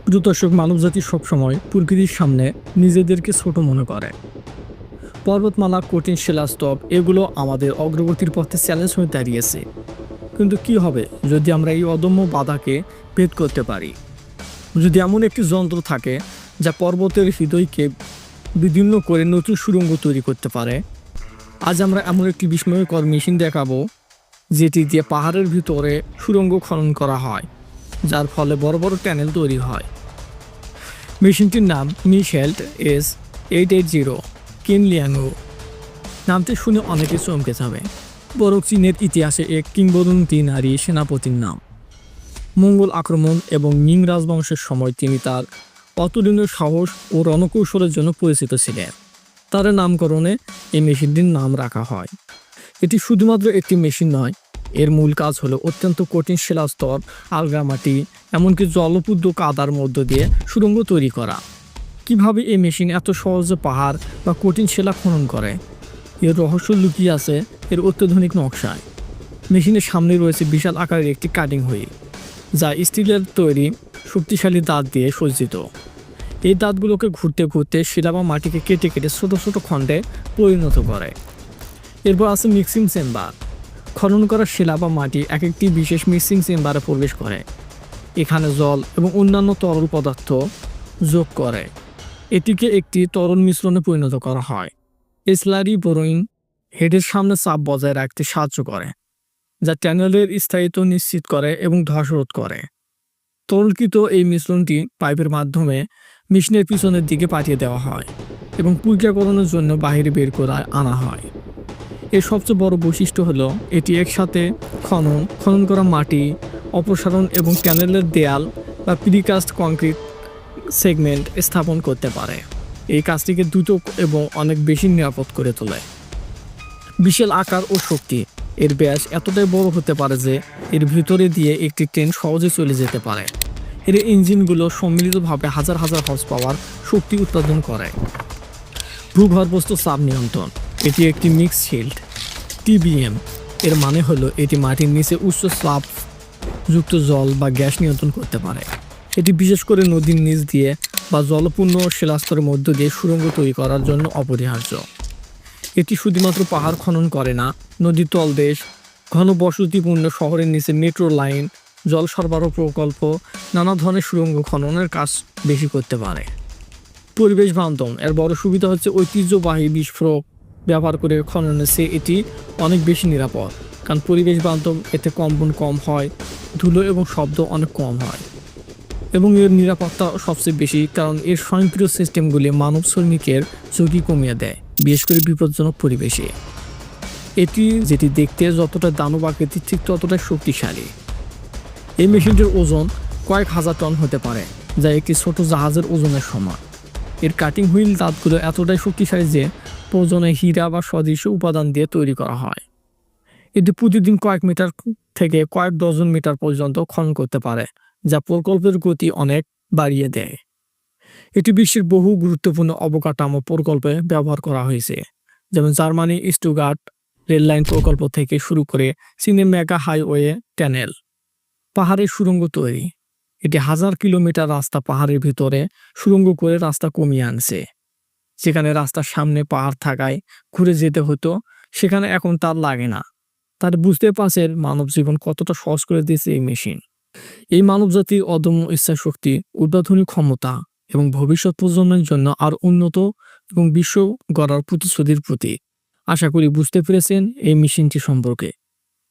প্রিয় দর্শক, মানবজাতি সবসময় প্রকৃতির সামনে নিজেদেরকে ছোট মনে করে। পর্বতমালা, কঠিন শিলাস্তব এগুলো আমাদের অগ্রগতির পথে চ্যালেঞ্জ হয়ে দাঁড়িয়েছে। কিন্তু কি হবে যদি আমরা এই অদম্য বাধাকে ভেদ করতে পারি? যদি এমন একটি যন্ত্র থাকে যা পর্বতের হৃদয়কে বিদীর্ণ করে নতুন সুড়ঙ্গ তৈরি করতে পারে। আজ আমরা এমন একটি বিস্ময়কর মেশিন দেখাবো যেটি দিয়ে পাহাড়ের ভিতরে সুড়ঙ্গ খনন করা হয়, যার ফলে বড় বড় ট্যানেল তৈরি হয়। মেশিনটির নাম মিশেল্ট S880 কিনলিয়াংউ। নামটি শুনে অনেকে চমকে যাবে। বরং চীনের ইতিহাসে এক কিংবদন্তি নারী সেনাপতির নাম। মঙ্গল আক্রমণ এবং মিং রাজবংশের সময় তিনি তার অতুলনীয় সাহস ও রণকৌশলের জন্য পরিচিত ছিলেন। তার নামকরণে এই মেশিনটির নাম রাখা হয়। এটি শুধুমাত্র একটি মেশিন নয়, এর মূল কাজ হলো অত্যন্ত কঠিন শিলাস্তর, আলগা মাটি, এমনকি জলপুদ্ধ কাদার মধ্য দিয়ে সুড়ঙ্গ তৈরি করা। কিভাবে এই মেশিন এত সহজে পাহাড় বা কঠিন শিলা খনন করে? এর রহস্য লুকিয়ে আছে এর অত্যাধুনিক নকশায়। মেশিনের সামনে রয়েছে বিশাল আকারের একটি কাটিং হুইল, যা স্টিলের তৈরি শক্তিশালী দাঁত দিয়ে সজ্জিত। এই দাঁতগুলোকে ঘুরতে ঘুরতে শিলা বা মাটিকে কেটে কেটে ছোট ছোট খণ্ডে পরিণত করে। এরপর আছে মিক্সিং চেম্বার। খনন করা শিলা বা মাটি এক একটি বিশেষ মিক্সিং চেম্বারে প্রবেশ করে। এখানে জল এবং অন্যান্য তরল পদার্থ যোগ করে এটিকে একটি তরল মিশ্রণে পরিণত করা হয়। স্লারি বোরিং হেডের সামনে চাপ বজায় রাখতে সাহায্য করে, যা ট্যানেলের স্থায়িত্ব নিশ্চিত করে এবং ধস রোধ করে। তরলকৃত এই মিশ্রণটি পাইপের মাধ্যমে মেশিনের পিছনের দিকে পাঠিয়ে দেওয়া হয় এবং প্রক্রিয়াকরণের জন্য বাইরে বের করে আনা হয়। এর সবচেয়ে বড় বৈশিষ্ট্য হলো এটি একসাথে খনন করা মাটি অপসারণ এবং ট্যানেলের দেয়াল বা প্রিকাস্ট কংক্রিট সেগমেন্ট স্থাপন করতে পারে। এই কাজটিকে দ্রুত এবং অনেক বেশি নিরাপদ করে তোলে। বিশাল আকার ও শক্তি। এর ব্যাস এতটাই বড় হতে পারে যে এর ভিতরে দিয়ে একটি ট্রেন সহজে চলে যেতে পারে। এর ইঞ্জিনগুলো সম্মিলিতভাবে হাজার হাজার হর্স পাওয়ার শক্তি উৎপাদন করে। ভূগর্ভস্থ চাপ নিয়ন্ত্রণ। এটি একটি মিক্স শিল্ড TBM। এর মানে হলো এটি মাটির নিচে উচ্চ চাপ যুক্ত জল বা গ্যাস নিয়ন্ত্রণ করতে পারে। এটি বিশেষ করে নদীর নিচ দিয়ে বা জলপূর্ণ শিলাস্তরের মধ্য দিয়ে সুড়ঙ্গ তৈরি করার জন্য অপরিহার্য। এটি শুধুমাত্র পাহাড় খনন করে না, নদীর তলদেশ, ঘনবসতিপূর্ণ শহরের নিচে মেট্রো লাইন, জল সরবরাহ প্রকল্প, নানা ধরনের সুড়ঙ্গ খননের কাজ বেশি করতে পারে। পরিবেশ বান্ধব। এর বড় সুবিধা হচ্ছে ঐতিহ্যবাহী বিস্ফোরক ব্যবহার করে খননের চেয়ে এটি অনেক বেশি নিরাপদ, কারণ পরিবেশ বান্ধব, এতে কম্পন কম হয়, ধুলো এবং শব্দ অনেক কম হয় এবং এর নিরাপত্তা সবচেয়ে বেশি, কারণ এর স্বয়ংক্রিয় সিস্টেমগুলি মানব শ্রমিকের ঝুঁকি কমিয়ে দেয়, বিশেষ করে বিপজ্জনক পরিবেশে। এটি যেটি দেখতে যতটা দানব আকৃতির ঠিক ততটাই শক্তিশালী। এই মেশিনটির ওজন কয়েক হাজার টন হতে পারে, যা একটি ছোট জাহাজের ওজনের সমান। এর কাটিং হুইল দাঁতগুলো এতটাই শক্তিশালী যে প্রয়োজনে হীরা বা সদৃশ উপাদান দিয়ে তৈরি করা হয়। এটি প্রতিদিন কয়েক মিটার থেকে কয়েক ডজন মিটার পর্যন্ত খনন করতে পারে, যা প্রকল্পের গতি অনেক বাড়িয়ে দেয়। এটি বিশ্বের বহু গুরুত্বপূর্ণ অবকাঠামো প্রকল্পে ব্যবহার করা হয়েছে, যেমন জার্মানি স্টুটগার্ট রেললাইন প্রকল্প থেকে শুরু করে চীনের মেগা হাইওয়ে ট্যানেল। পাহাড়ের সুড়ঙ্গ তৈরি। এটি হাজার কিলোমিটার রাস্তা পাহাড়ের ভিতরে সুড়ঙ্গ করে রাস্তা কমিয়ে আনছে। যেখানে রাস্তার সামনে পাহাড় থাকায় ঘুরে যেতে হতো, সেখানে এখন তার লাগে না। তার বুঝতে পারছেন মানব জীবন কতটা সহজ করে দিয়েছে এই মেশিন। এই মানবজাতির অদম্য ইচ্ছাশক্তি, উদ্ভাবনী ক্ষমতা এবং ভবিষ্যৎ প্রজন্মের জন্য আর উন্নত এবং বিশ্ব গড়ার প্রতিশ্রুতির প্রতি। আশা করি বুঝতে পেরেছেন এই মেশিনটি সম্পর্কে,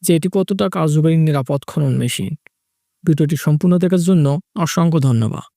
যে এটি কতটা কার্যকরী নিরাপদ খনন মেশিন। ভিডিওটি সম্পূর্ণ দেখার জন্য অসংখ্য ধন্যবাদ।